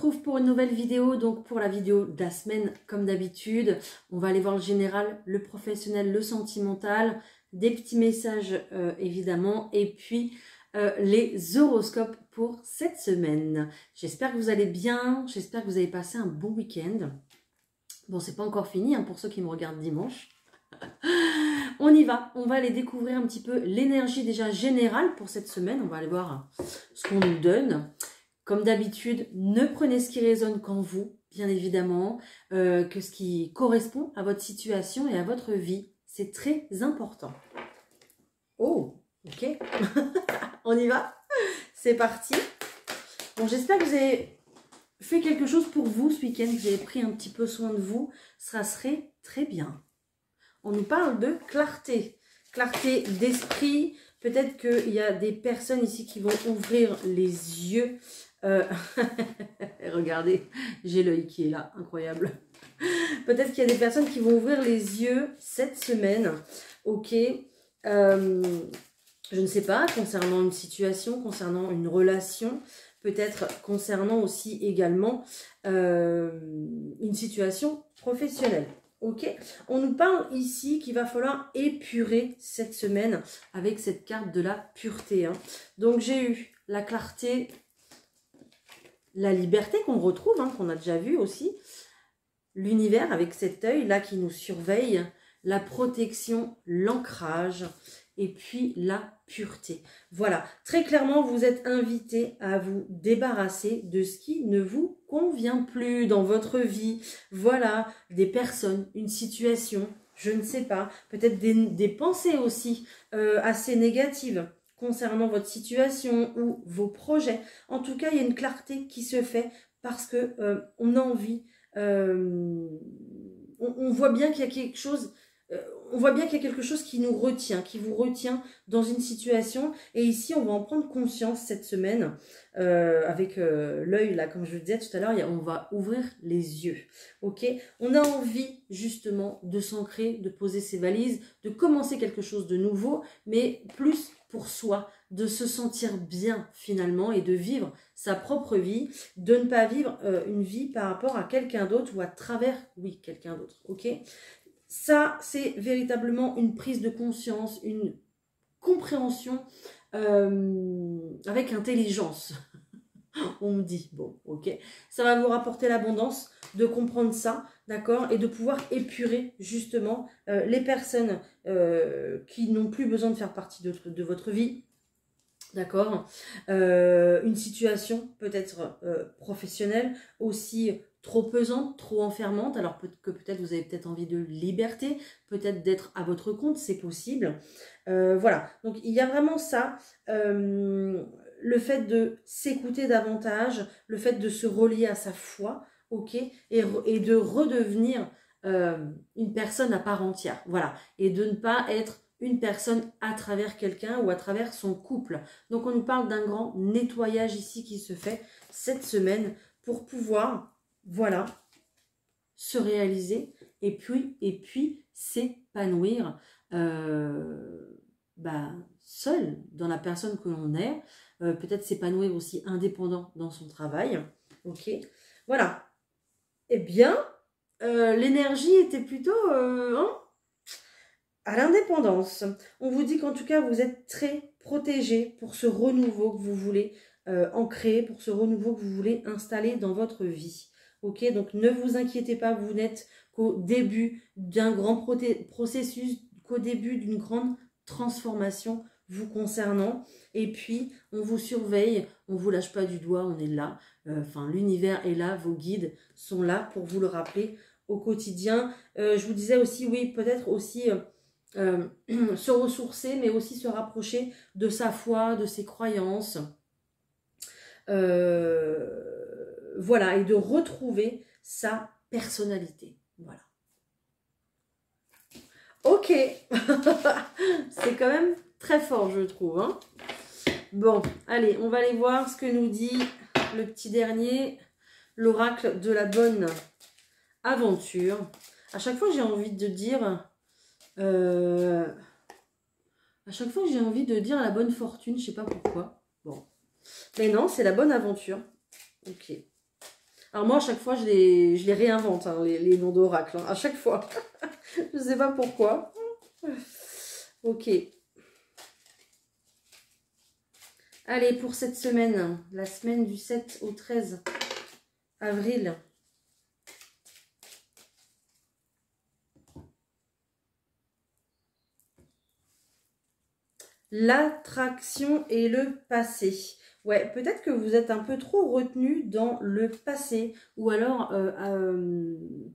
retrouve pour une nouvelle vidéo, donc pour la vidéo de la semaine comme d'habitude. On va aller voir le général, le professionnel, le sentimental, des petits messages évidemment, et puis les horoscopes pour cette semaine. J'espère que vous allez bien, j'espère que vous avez passé un bon week-end. Bon, c'est pas encore fini hein, pour ceux qui me regardent dimanche. On y va, on va aller découvrir un petit peu l'énergie déjà générale pour cette semaine. On va aller voir ce qu'on nous donne. Comme d'habitude, ne prenez ce qui résonne qu'en vous, bien évidemment, que ce qui correspond à votre situation et à votre vie. C'est très important. Oh, ok. On y va. C'est parti. Bon, j'espère que vous avez fait quelque chose pour vous ce week-end, que vous avez pris un petit peu soin de vous. Ça serait très bien. On nous parle de clarté. Clarté d'esprit. Peut-être qu'il y a des personnes ici qui vont ouvrir les yeux. Regardez, j'ai l'œil qui est là, incroyable. Peut-être qu'il y a des personnes qui vont ouvrir les yeux cette semaine. Ok. Je ne sais pas, concernant une situation, concernant une relation, peut-être concernant aussi également une situation professionnelle. Ok, on nous parle ici qu'il va falloir épurer cette semaine avec cette carte de la pureté. Hein. Donc j'ai eu la clarté, la liberté qu'on retrouve, hein, qu'on a déjà vu aussi, l'univers avec cet œil là qui nous surveille, la protection, l'ancrage et puis la pureté. Voilà, très clairement vous êtes invité à vous débarrasser de ce qui ne vous convient plus dans votre vie. Voilà, des personnes, une situation, je ne sais pas, peut-être des pensées aussi assez négatives concernant votre situation ou vos projets. En tout cas, il y a une clarté qui se fait parce que on a envie, on voit bien qu'il y a quelque chose. On voit bien qu'il y a quelque chose qui nous retient, qui vous retient dans une situation. Et ici, on va en prendre conscience cette semaine avec l'œil, là, comme je le disais tout à l'heure, on va ouvrir les yeux. Ok, on a envie justement de s'ancrer, de poser ses valises, de commencer quelque chose de nouveau, mais plus pour soi, de se sentir bien finalement et de vivre sa propre vie, de ne pas vivre une vie par rapport à quelqu'un d'autre ou à travers, oui, quelqu'un d'autre. Ok. Ça, c'est véritablement une prise de conscience, une compréhension avec intelligence. On me dit, bon, ok. Ça va vous rapporter l'abondance de comprendre ça, d'accord, et de pouvoir épurer justement les personnes qui n'ont plus besoin de faire partie de votre vie. D'accord, une situation peut-être professionnelle aussi trop pesante, trop enfermante, alors que peut-être vous avez peut-être envie de liberté, peut-être d'être à votre compte, c'est possible. Voilà, donc il y a vraiment ça, le fait de s'écouter davantage, le fait de se relier à sa foi, ok, et de redevenir une personne à part entière, voilà, et de ne pas être une personne à travers quelqu'un ou à travers son couple. Donc on nous parle d'un grand nettoyage ici qui se fait cette semaine pour pouvoir, voilà, se réaliser et puis s'épanouir seul dans la personne que l'on est, peut-être s'épanouir aussi indépendant dans son travail. Ok, voilà. Eh bien, l'énergie était plutôt à l'indépendance. On vous dit qu'en tout cas, vous êtes très protégé pour ce renouveau que vous voulez ancrer, pour ce renouveau que vous voulez installer dans votre vie. Ok, donc ne vous inquiétez pas, vous n'êtes qu'au début d'un grand processus, qu'au début d'une grande transformation vous concernant. Et puis, on vous surveille, on ne vous lâche pas du doigt, on est là. Enfin, l'univers est là, vos guides sont là pour vous le rappeler au quotidien. Je vous disais aussi, oui, peut-être aussi... se ressourcer, mais aussi se rapprocher de sa foi, de ses croyances. Voilà, et de retrouver sa personnalité. Voilà. Ok. C'est quand même très fort, je trouve. Hein. Bon, allez, on va aller voir ce que nous dit le petit dernier, l'oracle de la bonne aventure. À chaque fois, j'ai envie de dire... à chaque fois, j'ai envie de dire la bonne fortune, je sais pas pourquoi. Bon. Mais non, c'est la bonne aventure. Ok. Alors moi, à chaque fois, je les réinvente, hein, les noms d'oracle, hein, à chaque fois. Je ne sais pas pourquoi. Ok. Allez, pour cette semaine, la semaine du 7 au 13 avril. L'attraction et le passé. Ouais, peut-être que vous êtes un peu trop retenu dans le passé. Ou alors,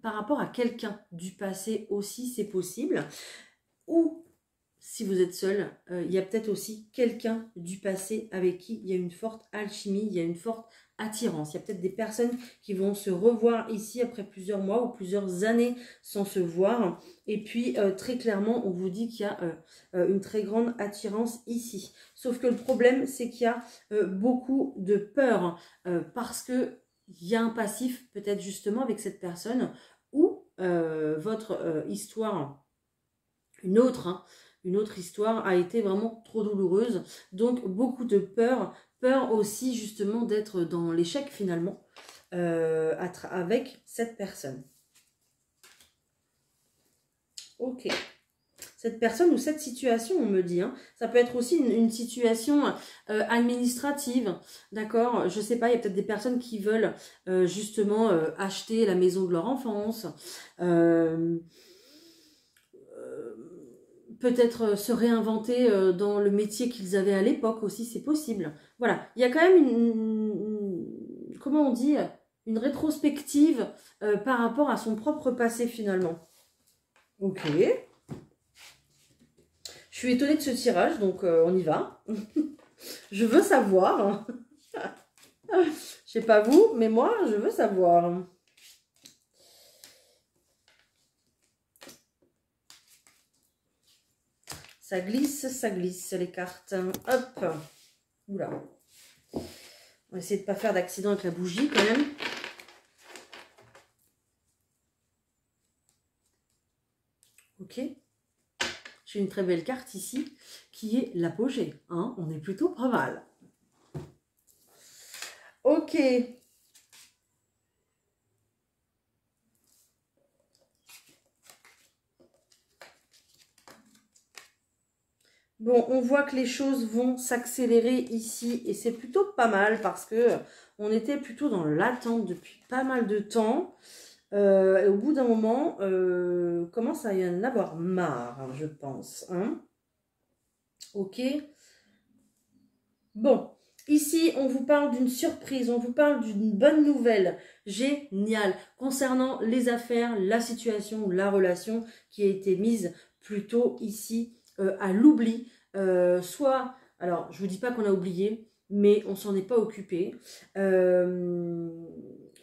par rapport à quelqu'un du passé aussi, c'est possible. Ou, si vous êtes seul, il y a peut-être aussi quelqu'un du passé avec qui il y a une forte alchimie, il y a une forte attirance. Il y a peut-être des personnes qui vont se revoir ici après plusieurs mois ou plusieurs années sans se voir. Et puis, très clairement, on vous dit qu'il y a une très grande attirance ici. Sauf que le problème, c'est qu'il y a beaucoup de peur parce que il y a un passif, peut-être justement avec cette personne, ou votre histoire, une autre histoire a été vraiment trop douloureuse. Donc, beaucoup de peur. Peur aussi, justement, d'être dans l'échec, finalement, avec cette personne. Ok. Cette personne ou cette situation, on me dit. Hein. Ça peut être aussi une situation administrative. D'accord. Je sais pas, il y a peut-être des personnes qui veulent justement acheter la maison de leur enfance. Peut-être se réinventer dans le métier qu'ils avaient à l'époque aussi, c'est possible. Voilà, il y a quand même comment on dit, une rétrospective par rapport à son propre passé finalement. Ok. Je suis étonnée de ce tirage, donc on y va. Je veux savoir. Je sais pas vous, mais moi, je veux savoir. Ça glisse les cartes. Hop. Oula. On va essayer de ne pas faire d'accident avec la bougie quand même. Ok. J'ai une très belle carte ici qui est l'apogée. Hein, on est plutôt pas mal. Ok. Bon, on voit que les choses vont s'accélérer ici et c'est plutôt pas mal parce que on était plutôt dans l'attente depuis pas mal de temps. Et au bout d'un moment, commence à y en avoir marre, hein, je pense. Hein. Ok. Bon, ici, on vous parle d'une surprise, on vous parle d'une bonne nouvelle. Génial. Concernant les affaires, la situation, la relation qui a été mise plutôt ici à l'oubli. Soit, alors je ne vous dis pas qu'on a oublié, mais on s'en est pas occupé.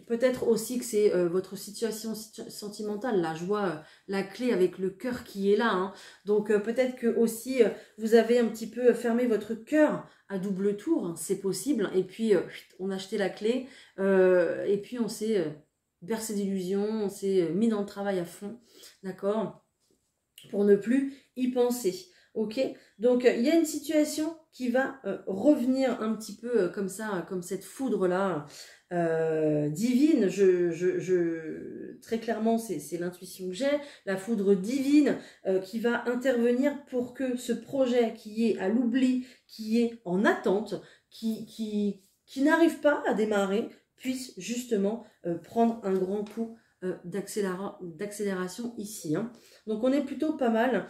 Peut-être aussi que c'est votre situation sentimentale. Là, je vois la clé avec le cœur qui est là. Hein. Donc peut-être que aussi vous avez un petit peu fermé votre cœur à double tour. Hein. C'est possible. Et puis on a acheté la clé et puis on s'est bercé d'illusions. On s'est mis dans le travail à fond. D'accord ? Pour ne plus y penser. Ok, donc il y a une situation qui va revenir un petit peu comme ça, comme cette foudre-là, divine. Très clairement, c'est l'intuition que j'ai, la foudre divine qui va intervenir pour que ce projet qui est à l'oubli, qui est en attente, qui n'arrive pas à démarrer, puisse justement prendre un grand coup d'accélération ici. Hein. Donc on est plutôt pas mal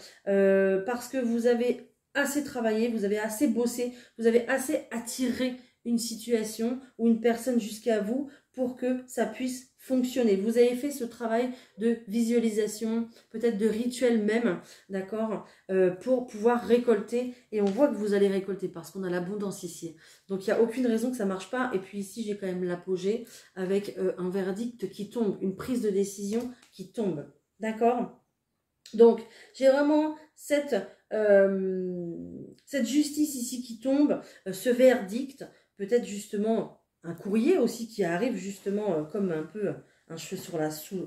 parce que vous avez assez travaillé, vous avez assez bossé, vous avez assez attiré une situation ou une personne jusqu'à vous pour que ça puisse fonctionner. Vous avez fait ce travail de visualisation, peut-être de rituel même, d'accord, pour pouvoir récolter. Et on voit que vous allez récolter parce qu'on a l'abondance ici. Donc il n'y a aucune raison que ça ne marche pas. Et puis ici, j'ai quand même l'apogée avec un verdict qui tombe, une prise de décision qui tombe, d'accord. Donc, j'ai vraiment cette justice ici qui tombe, ce verdict, peut-être justement un courrier aussi qui arrive justement comme un peu un cheveu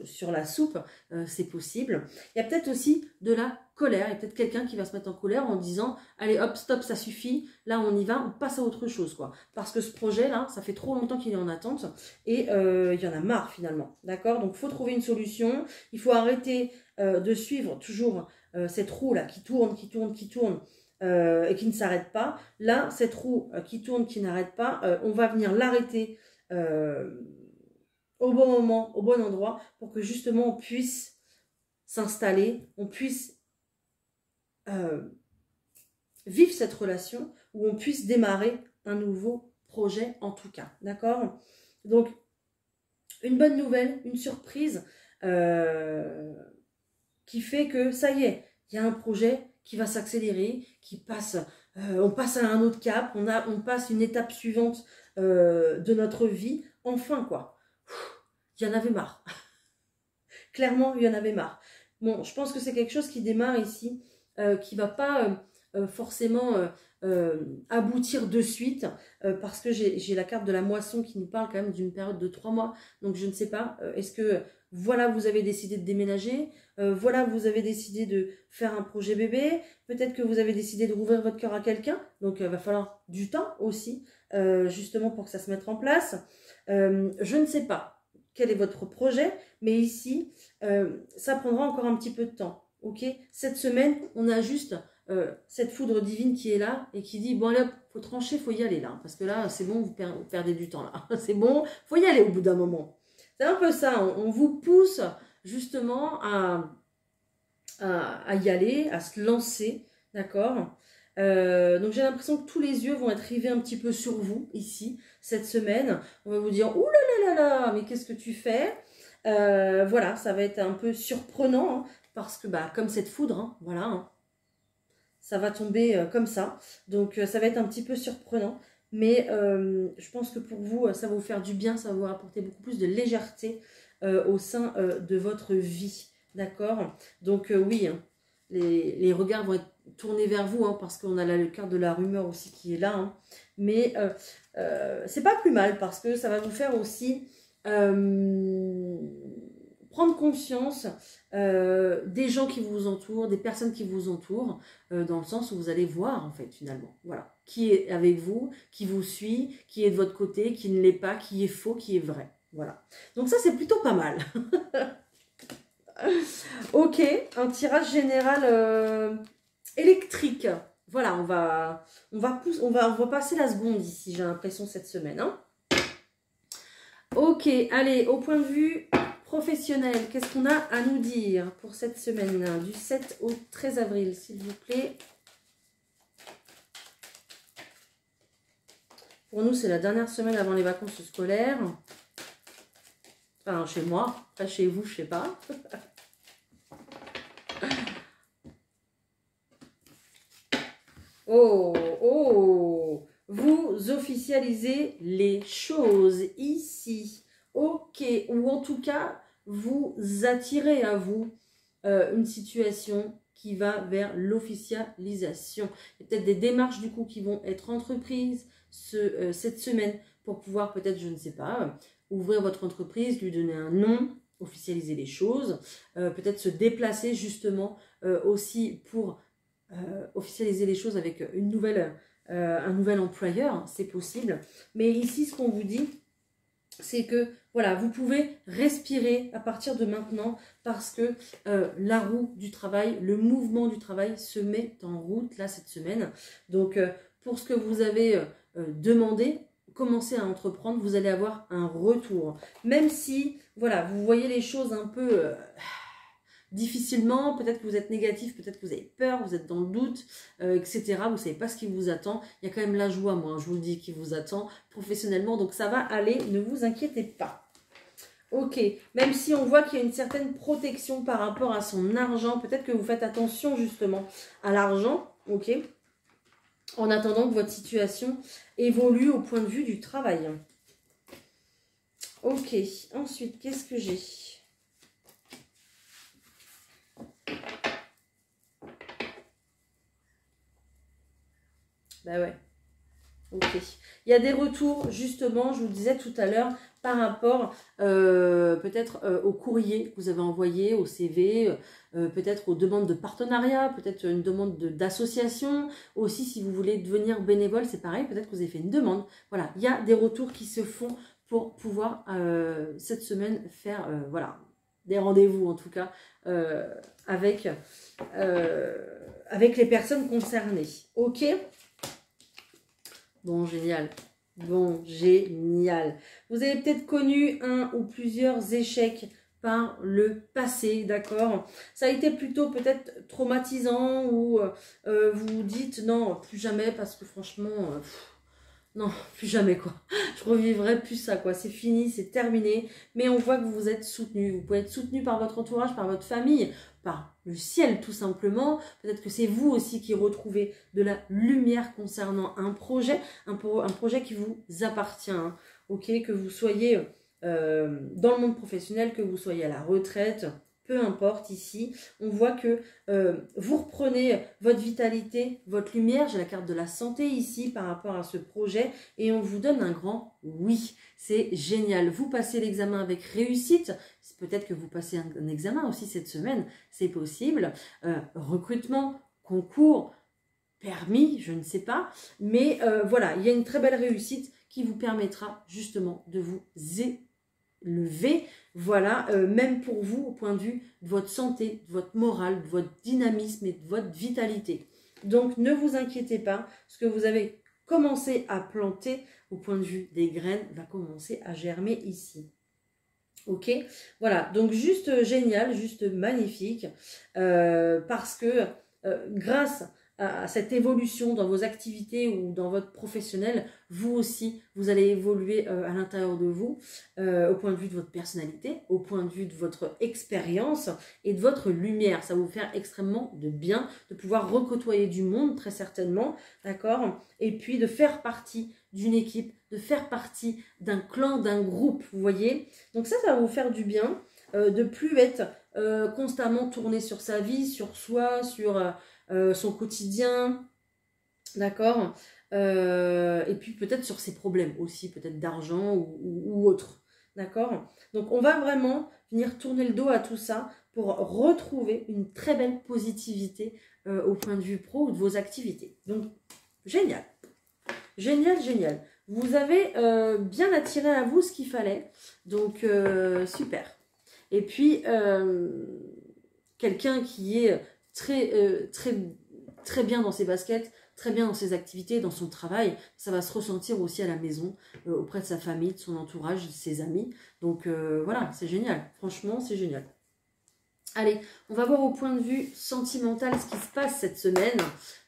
sur la soupe, c'est possible. Il y a peut-être aussi de la colère. Il y a peut-être quelqu'un qui va se mettre en colère en disant « Allez, hop, stop, ça suffit. Là, on y va, on passe à autre chose. » quoi. Parce que ce projet-là, ça fait trop longtemps qu'il est en attente et il y en a marre finalement. D'accord? Donc, il faut trouver une solution. Il faut arrêter de suivre toujours cette roue-là qui tourne, qui tourne, qui tourne. Et qui ne s'arrête pas. Là, cette roue qui tourne, qui n'arrête pas, on va venir l'arrêter au bon moment, au bon endroit, pour que justement on puisse s'installer, on puisse vivre cette relation, où on puisse démarrer un nouveau projet en tout cas. D'accord? Donc, une bonne nouvelle, une surprise qui fait que ça y est, il y a un projet qui va s'accélérer, qui passe, on passe à un autre cap, on passe une étape suivante de notre vie, enfin quoi. Il y en avait marre. Clairement, il y en avait marre. Bon, je pense que c'est quelque chose qui démarre ici, qui ne va pas forcément aboutir de suite, parce que j'ai la carte de la moisson qui nous parle quand même d'une période de 3 mois. Donc je ne sais pas, est-ce que voilà, vous avez décidé de déménager, voilà, vous avez décidé de faire un projet bébé, peut-être que vous avez décidé de rouvrir votre cœur à quelqu'un, donc il va falloir du temps aussi, justement pour que ça se mette en place. Je ne sais pas quel est votre projet, mais ici, ça prendra encore un petit peu de temps. Ok, cette semaine, on a juste cette foudre divine qui est là et qui dit, bon allez, faut trancher, faut y aller là, parce que là, c'est bon, vous perdez du temps là. C'est bon, faut y aller au bout d'un moment. C'est un peu ça, on vous pousse justement à y aller, à se lancer, d'accord? Donc j'ai l'impression que tous les yeux vont être rivés un petit peu sur vous, ici, cette semaine. On va vous dire, ouh là là là là, mais qu'est-ce que tu fais? Voilà, ça va être un peu surprenant, hein, parce que bah, comme cette foudre, hein, voilà, hein, ça va tomber comme ça. Donc ça va être un petit peu surprenant. Mais je pense que pour vous, ça va vous faire du bien, ça va vous apporter beaucoup plus de légèreté au sein de votre vie. D'accord? Donc oui, hein, les regards vont être tournés vers vous, hein, parce qu'on a là le cœur de la rumeur aussi qui est là. Hein. Mais c'est pas plus mal parce que ça va vous faire aussi prendre conscience des gens qui vous entourent, des personnes qui vous entourent, dans le sens où vous allez voir en fait finalement, voilà, qui est avec vous, qui vous suit, qui est de votre côté, qui ne l'est pas, qui est faux, qui est vrai, voilà. Donc ça c'est plutôt pas mal. Ok, un tirage général électrique. Voilà, on va passer la seconde ici, j'ai l'impression cette semaine. Hein. Ok, allez, au point de vue professionnel, qu'est-ce qu'on a à nous dire pour cette semaine, du 7 au 13 avril, s'il vous plaît. Pour nous, c'est la dernière semaine avant les vacances scolaires. Enfin, chez moi, pas chez vous, je sais pas. Oh, oh, vous officialisez les choses ici. Ok, ou en tout cas, vous attirez à vous une situation qui va vers l'officialisation. Il y a peut-être des démarches du coup qui vont être entreprises cette semaine pour pouvoir peut-être, je ne sais pas, ouvrir votre entreprise, lui donner un nom, officialiser les choses, peut-être se déplacer justement aussi pour officialiser les choses avec un nouvel employeur, c'est possible. Mais ici, ce qu'on vous dit, c'est que voilà, vous pouvez respirer à partir de maintenant parce que la roue du travail, le mouvement du travail se met en route là cette semaine. Donc pour ce que vous avez demandé, commencez à entreprendre, vous allez avoir un retour. Même si, voilà, vous voyez les choses un peu difficilement, peut-être que vous êtes négatif, peut-être que vous avez peur, vous êtes dans le doute, etc. Vous ne savez pas ce qui vous attend. Il y a quand même la joie, moi, je vous le dis, qui vous attend professionnellement. Donc ça va aller, ne vous inquiétez pas. Ok, même si on voit qu'il y a une certaine protection par rapport à son argent, peut-être que vous faites attention justement à l'argent, ok, en attendant que votre situation évolue au point de vue du travail. Ok, ensuite, qu'est-ce que j'ai ? Bah ouais. Ok. Il y a des retours, justement, je vous le disais tout à l'heure, par rapport peut-être au courrier que vous avez envoyé, au CV, peut-être aux demandes de partenariat, peut-être une demande d'association. Aussi, si vous voulez devenir bénévole, c'est pareil, peut-être que vous avez fait une demande. Voilà, il y a des retours qui se font pour pouvoir, cette semaine, faire voilà, des rendez-vous, en tout cas, avec, avec les personnes concernées. Ok ? Bon, génial. Bon, génial. Vous avez peut-être connu un ou plusieurs échecs par le passé, d'accord? Ça a été plutôt peut-être traumatisant ou vous vous dites non, plus jamais parce que franchement, non, plus jamais quoi. Je revivrai plus ça quoi. C'est fini, c'est terminé. Mais on voit que vous êtes soutenu. Vous pouvez être soutenu par votre entourage, par votre famille, par le ciel tout simplement. Peut-être que c'est vous aussi qui retrouvez de la lumière concernant un projet qui vous appartient. Hein. Ok, que vous soyez dans le monde professionnel, que vous soyez à la retraite. Peu importe ici, on voit que vous reprenez votre vitalité, votre lumière. J'ai la carte de la santé ici par rapport à ce projet et on vous donne un grand oui. C'est génial. Vous passez l'examen avec réussite. Peut-être que vous passez un examen aussi cette semaine. C'est possible. Recrutement, concours, permis, je ne sais pas. Mais voilà, il y a une très belle réussite qui vous permettra justement de vous élever, voilà, même pour vous au point de vue de votre santé, de votre morale, de votre dynamisme et de votre vitalité. Donc ne vous inquiétez pas, ce que vous avez commencé à planter au point de vue des graines va commencer à germer ici. Ok, voilà, donc juste génial, juste magnifique, parce que grâce à cette évolution dans vos activités ou dans votre professionnel, vous aussi, vous allez évoluer à l'intérieur de vous, au point de vue de votre personnalité, au point de vue de votre expérience et de votre lumière. Ça va vous faire extrêmement de bien de pouvoir recôtoyer du monde, très certainement, d'accord? Et puis de faire partie d'une équipe, de faire partie d'un clan, d'un groupe, vous voyez? Donc ça va vous faire du bien, de plus être constamment tourné sur sa vie, sur soi, sur son quotidien, d'accord, et puis peut-être sur ses problèmes aussi, peut-être d'argent ou autre, d'accord. Donc on va vraiment venir tourner le dos à tout ça pour retrouver une très belle positivité au point de vue pro ou de vos activités. Donc génial, génial, génial. Vous avez bien attiré à vous ce qu'il fallait, donc super. Et puis quelqu'un qui est très bien dans ses baskets, très bien dans ses activités, dans son travail, ça va se ressentir aussi à la maison, auprès de sa famille, de son entourage, de ses amis. Donc voilà, c'est génial. Franchement, c'est génial. Allez, on va voir au point de vue sentimental ce qui se passe cette semaine.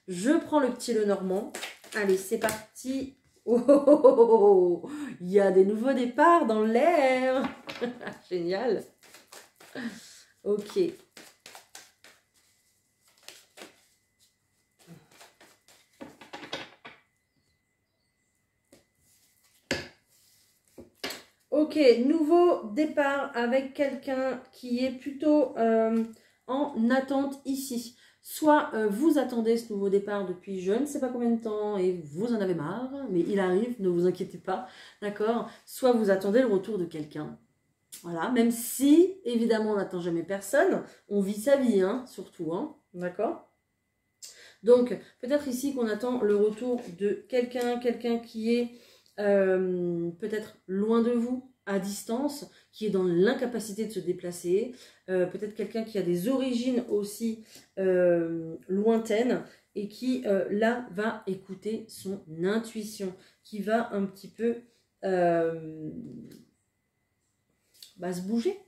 Je prends le petit Lenormand. Allez, c'est parti. Oh, oh, oh, oh, oh. Il y a des nouveaux départs dans l'air. Génial. Ok. Ok, nouveau départ avec quelqu'un qui est plutôt en attente ici. Soit vous attendez ce nouveau départ depuis je ne sais pas combien de temps et vous en avez marre, mais il arrive, ne vous inquiétez pas, d'accord? Soit vous attendez le retour de quelqu'un. Voilà, même si, évidemment, on n'attend jamais personne, on vit sa vie, hein, surtout, hein, d'accord? Donc, peut-être ici qu'on attend le retour de quelqu'un qui est peut-être loin de vous, à distance, qui est dans l'incapacité de se déplacer, peut-être quelqu'un qui a des origines aussi lointaines et qui, là, va écouter son intuition, qui va un petit peu se bouger,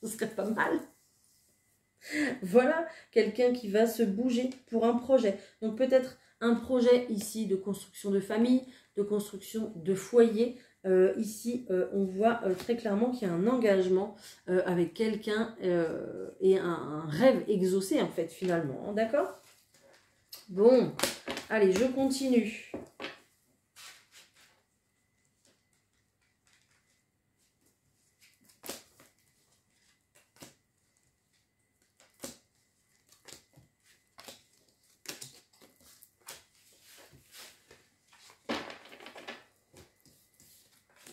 ce serait pas mal. Voilà, quelqu'un qui va se bouger pour un projet. Donc peut-être un projet ici de construction de famille, de construction de foyer. Ici, on voit très clairement qu'il y a un engagement avec quelqu'un et un rêve exaucé en fait finalement. D'accord? Bon, allez, je continue.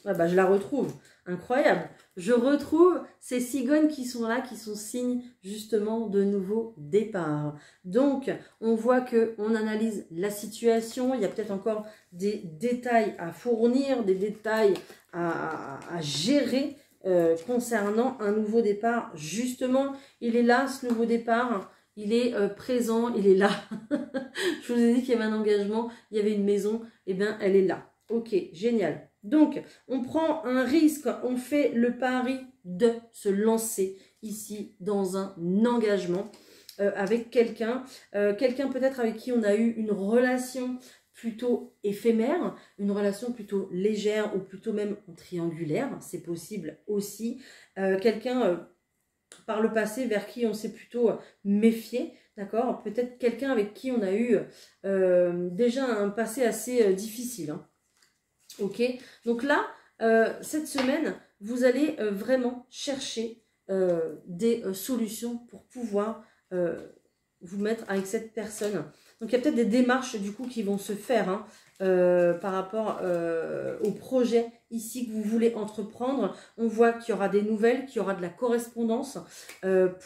Ah bah, je la retrouve. Incroyable. Je retrouve ces cigognes qui sont là, qui sont signes justement de nouveau départ. Donc, on voit qu'on analyse la situation. Il y a peut-être encore des détails à fournir, des détails à gérer concernant un nouveau départ. Justement, il est là, ce nouveau départ. Il est présent, il est là. Je vous ai dit qu'il y avait un engagement, il y avait une maison. Eh bien, elle est là. Ok, génial. Donc, on prend un risque, on fait le pari de se lancer ici dans un engagement avec quelqu'un. Quelqu'un peut-être avec qui on a eu une relation plutôt éphémère, une relation plutôt légère ou plutôt même triangulaire, c'est possible aussi. Quelqu'un par le passé vers qui on s'est plutôt méfié, d'accord? Peut-être quelqu'un avec qui on a eu déjà un passé assez difficile, hein. Ok, donc là, cette semaine, vous allez vraiment chercher des solutions pour pouvoir vous mettre avec cette personne. Donc il y a peut-être des démarches du coup qui vont se faire hein, par rapport au projet ici que vous voulez entreprendre. On voit qu'il y aura des nouvelles, qu'il y aura de la correspondance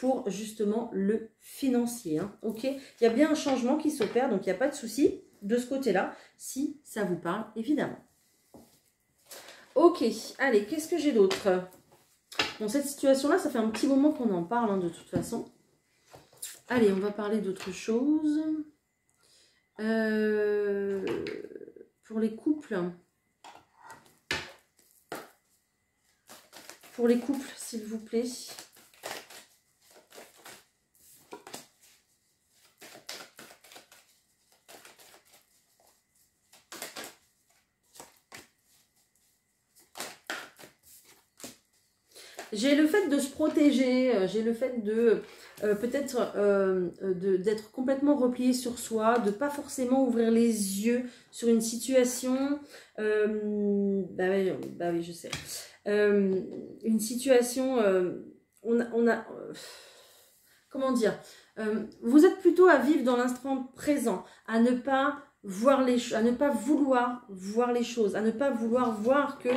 pour justement le financier. Hein, ok, il y a bien un changement qui s'opère, donc il n'y a pas de souci de ce côté-là, si ça vous parle évidemment. Ok, allez, qu'est-ce que j'ai d'autre? Bon, cette situation-là, ça fait un petit moment qu'on en parle, hein, de toute façon. Allez, on va parler d'autre chose. Pour les couples. Pour les couples, s'il vous plaît. J'ai le fait de se protéger, j'ai le fait de peut-être d'être complètement replié sur soi, de pas forcément ouvrir les yeux sur une situation. Bah oui, je sais. Une situation, comment dire, vous êtes plutôt à vivre dans l'instant présent, à ne pas voir les, à ne pas vouloir voir les choses, à ne pas vouloir voir que,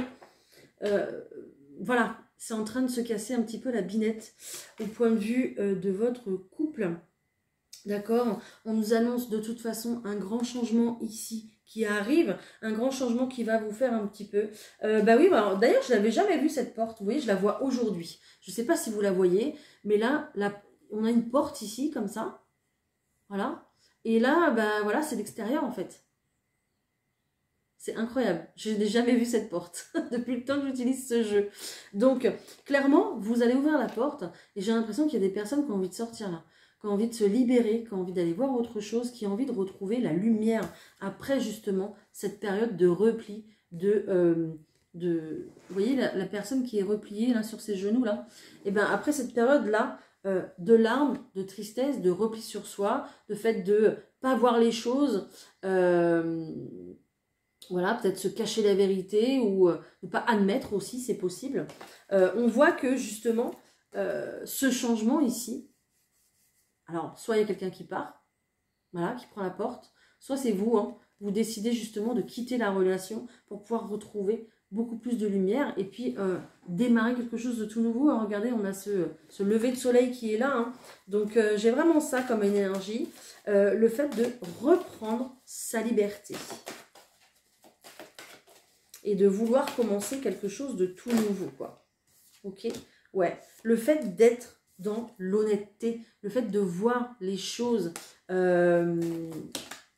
voilà. C'est en train de se casser un petit peu la binette au point de vue de votre couple. D'accord? On nous annonce de toute façon un grand changement ici qui arrive, un grand changement qui va vous faire un petit peu. Bah oui, bah, d'ailleurs, je ne l'avais jamais vue cette porte. Vous voyez, je la vois aujourd'hui. Je ne sais pas si vous la voyez, mais là, on a une porte ici, comme ça. Voilà. Et là, bah voilà, c'est l'extérieur en fait. C'est incroyable, je n'ai jamais vu cette porte depuis le temps que j'utilise ce jeu. Donc, clairement, vous allez ouvrir la porte et j'ai l'impression qu'il y a des personnes qui ont envie de sortir là, qui ont envie de se libérer, qui ont envie d'aller voir autre chose, qui ont envie de retrouver la lumière après justement cette période de repli, vous voyez la personne qui est repliée là sur ses genoux là, et bien après cette période là, de larmes, de tristesse, de repli sur soi, de fait de pas voir les choses, voilà, peut-être se cacher la vérité ou ne pas admettre aussi, c'est possible. On voit que justement, ce changement ici, alors soit il y a quelqu'un qui part, voilà, qui prend la porte, soit c'est vous, hein, vous décidez justement de quitter la relation pour pouvoir retrouver beaucoup plus de lumière et puis démarrer quelque chose de tout nouveau. Alors, regardez, on a ce lever de soleil qui est là, hein. Donc j'ai vraiment ça comme énergie, le fait de reprendre sa liberté. Et de vouloir commencer quelque chose de tout nouveau, quoi. Ok? Ouais. Le fait d'être dans l'honnêteté, le fait de voir les choses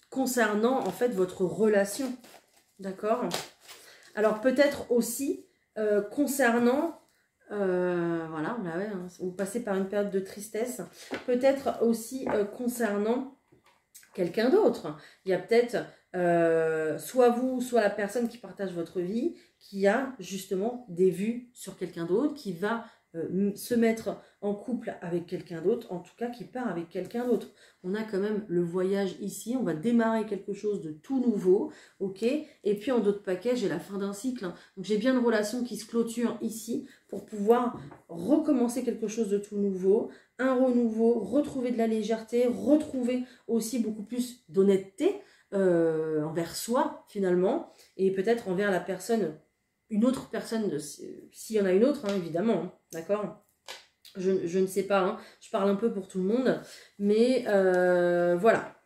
concernant, en fait, votre relation. D'accord? Alors, peut-être aussi concernant... voilà, bah ouais, hein, vous passez par une période de tristesse. Peut-être aussi concernant quelqu'un d'autre. Il y a peut-être... soit vous, soit la personne qui partage votre vie, qui a justement des vues sur quelqu'un d'autre, qui va se mettre en couple avec quelqu'un d'autre, en tout cas qui part avec quelqu'un d'autre. On a quand même le voyage ici, on va démarrer quelque chose de tout nouveau, ok? Et puis en d'autres paquets, j'ai la fin d'un cycle, hein. Donc j'ai bien une relation qui se clôture ici pour pouvoir recommencer quelque chose de tout nouveau, un renouveau, retrouver de la légèreté, retrouver aussi beaucoup plus d'honnêteté, envers soi finalement et peut-être envers la personne une autre personne, s'il y en a une autre, hein, évidemment, hein, d'accord, je ne sais pas, hein, je parle un peu pour tout le monde, mais voilà.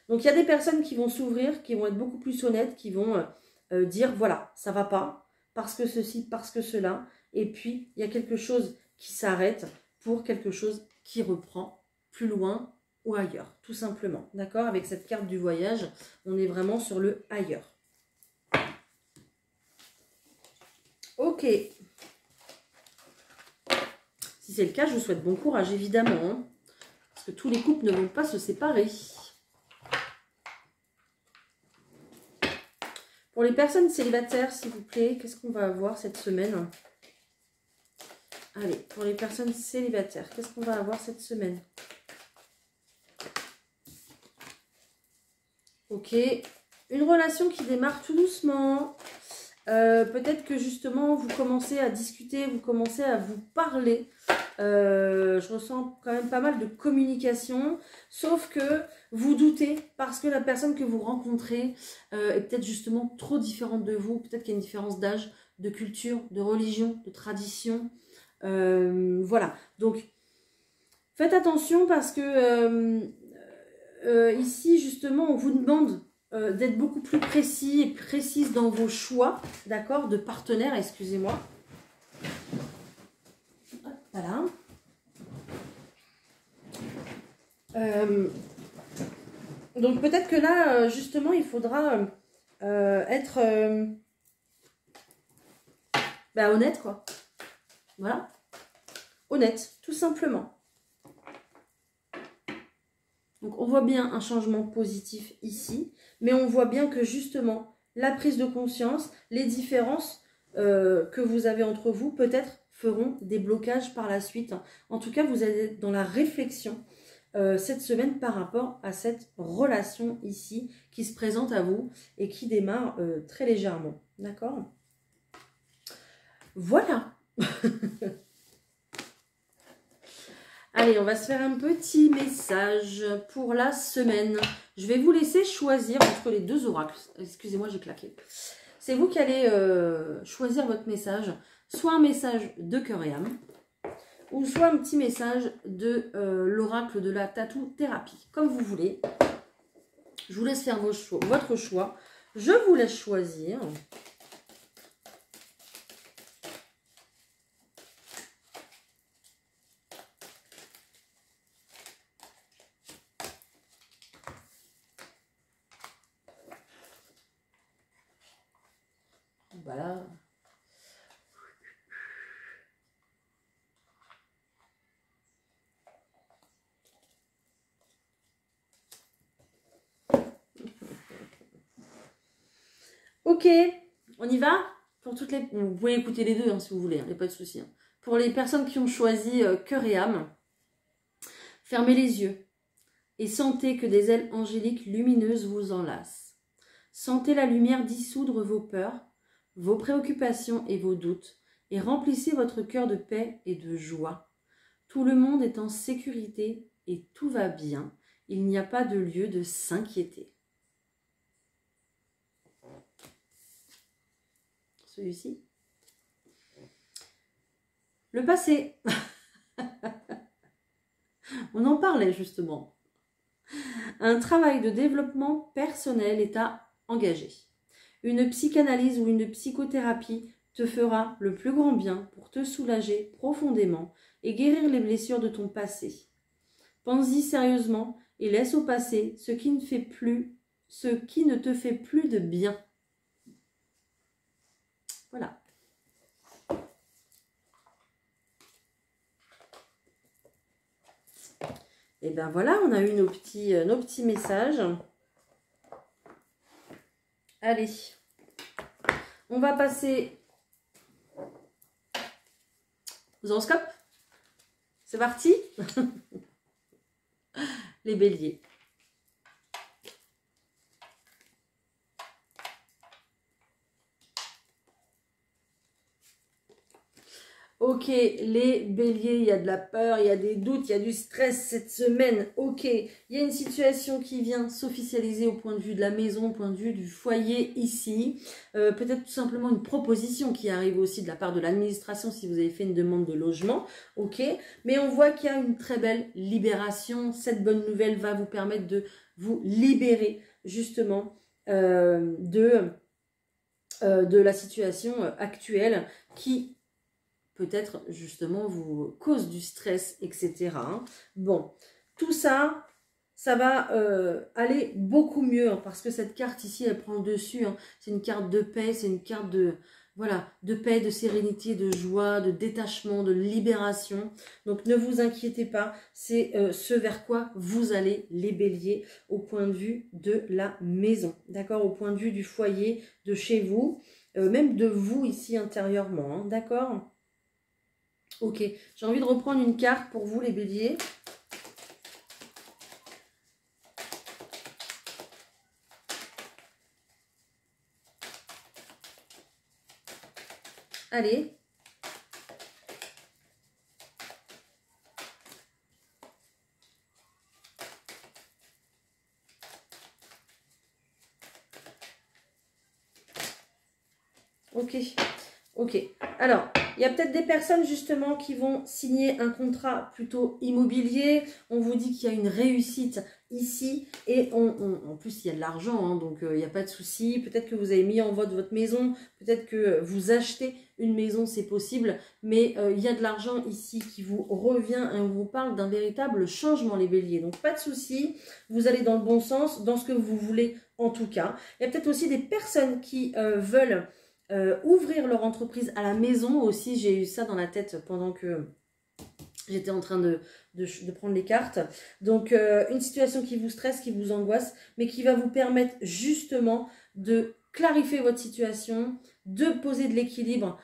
Donc il y a des personnes qui vont s'ouvrir, qui vont être beaucoup plus honnêtes, qui vont dire voilà, ça va pas, parce que ceci, parce que cela, et puis il y a quelque chose qui s'arrête pour quelque chose qui reprend plus loin ou ailleurs, tout simplement. D'accord? Avec cette carte du voyage, on est vraiment sur le ailleurs. Ok. Si c'est le cas, je vous souhaite bon courage, évidemment, hein, parce que tous les couples ne vont pas se séparer. Pour les personnes célibataires, s'il vous plaît, qu'est-ce qu'on va avoir cette semaine? Allez, pour les personnes célibataires, qu'est-ce qu'on va avoir cette semaine? Ok, une relation qui démarre tout doucement. Peut-être que justement, vous commencez à discuter, vous commencez à vous parler. Je ressens quand même pas mal de communication, sauf que vous doutez parce que la personne que vous rencontrez est peut-être justement trop différente de vous. Peut-être qu'il y a une différence d'âge, de culture, de religion, de tradition. Voilà, donc faites attention parce que ici justement on vous demande d'être beaucoup plus précis et précise dans vos choix, d'accord, de partenaires, excusez-moi. Voilà. Donc peut-être que là justement il faudra être honnête, quoi. Voilà. Honnête, tout simplement. Donc on voit bien un changement positif ici, mais on voit bien que justement la prise de conscience, les différences que vous avez entre vous peut-être feront des blocages par la suite. En tout cas, vous allez dans la réflexion cette semaine par rapport à cette relation ici qui se présente à vous et qui démarre très légèrement. D'accord? Voilà. Allez, on va se faire un petit message pour la semaine. Je vais vous laisser choisir entre les deux oracles. Excusez-moi, j'ai claqué. C'est vous qui allez choisir votre message. Soit un message de cœur et âme, ou soit un petit message de l'oracle de la tattoo thérapie. Comme vous voulez. Je vous laisse faire votre choix. Je vous laisse choisir. Voilà. Ok, on y va pour toutes les... Vous pouvez écouter les deux hein, si vous voulez, il n'y a pas de souci. Hein. Pour les personnes qui ont choisi cœur et âme, fermez les yeux et sentez que des ailes angéliques lumineuses vous enlacent. Sentez la lumière dissoudre vos peurs, vos préoccupations et vos doutes et remplissez votre cœur de paix et de joie. Tout le monde est en sécurité et tout va bien. Il n'y a pas de lieu de s'inquiéter. Celui-ci. Le passé. On en parlait justement. Un travail de développement personnel est à engager. Une psychanalyse ou une psychothérapie te fera le plus grand bien pour te soulager profondément et guérir les blessures de ton passé. Pense-y sérieusement et laisse au passé ce qui ne te fait plus de bien. Voilà. Et bien voilà, on a eu nos petits messages. Allez, on va passer aux horoscopes. C'est parti. Les béliers. Ok, les béliers, il y a de la peur, il y a des doutes, il y a du stress cette semaine. Ok, il y a une situation qui vient s'officialiser au point de vue de la maison, au point de vue du foyer ici. Peut-être tout simplement une proposition qui arrive aussi de la part de l'administration si vous avez fait une demande de logement. Ok, mais on voit qu'il y a une très belle libération. Cette bonne nouvelle va vous permettre de vous libérer justement de la situation actuelle qui peut-être justement vous cause du stress, etc. Bon, tout ça, ça va aller beaucoup mieux hein, parce que cette carte ici, elle prend le dessus. Hein. C'est une carte de paix, c'est une carte de, voilà, de paix, de sérénité, de joie, de détachement, de libération. Donc ne vous inquiétez pas, c'est ce vers quoi vous allez les béliers au point de vue de la maison. D'accord, au point de vue du foyer, de chez vous, même de vous ici intérieurement. Hein, d'accord. Ok, j'ai envie de reprendre une carte pour vous les béliers. Allez. Ok, ok. Alors, il y a peut-être des personnes justement qui vont signer un contrat plutôt immobilier. On vous dit qu'il y a une réussite ici et en plus il y a de l'argent, hein, donc il n'y a pas de souci. Peut-être que vous avez mis en vote votre maison, peut-être que vous achetez une maison, c'est possible, mais il y a de l'argent ici qui vous revient et on vous parle d'un véritable changement les béliers. Donc pas de souci, vous allez dans le bon sens, dans ce que vous voulez en tout cas. Il y a peut-être aussi des personnes qui veulent ouvrir leur entreprise à la maison aussi. J'ai eu ça dans la tête pendant que j'étais en train de prendre les cartes. Donc, une situation qui vous stresse, qui vous angoisse, mais qui va vous permettre justement de clarifier votre situation, de poser de l'équilibre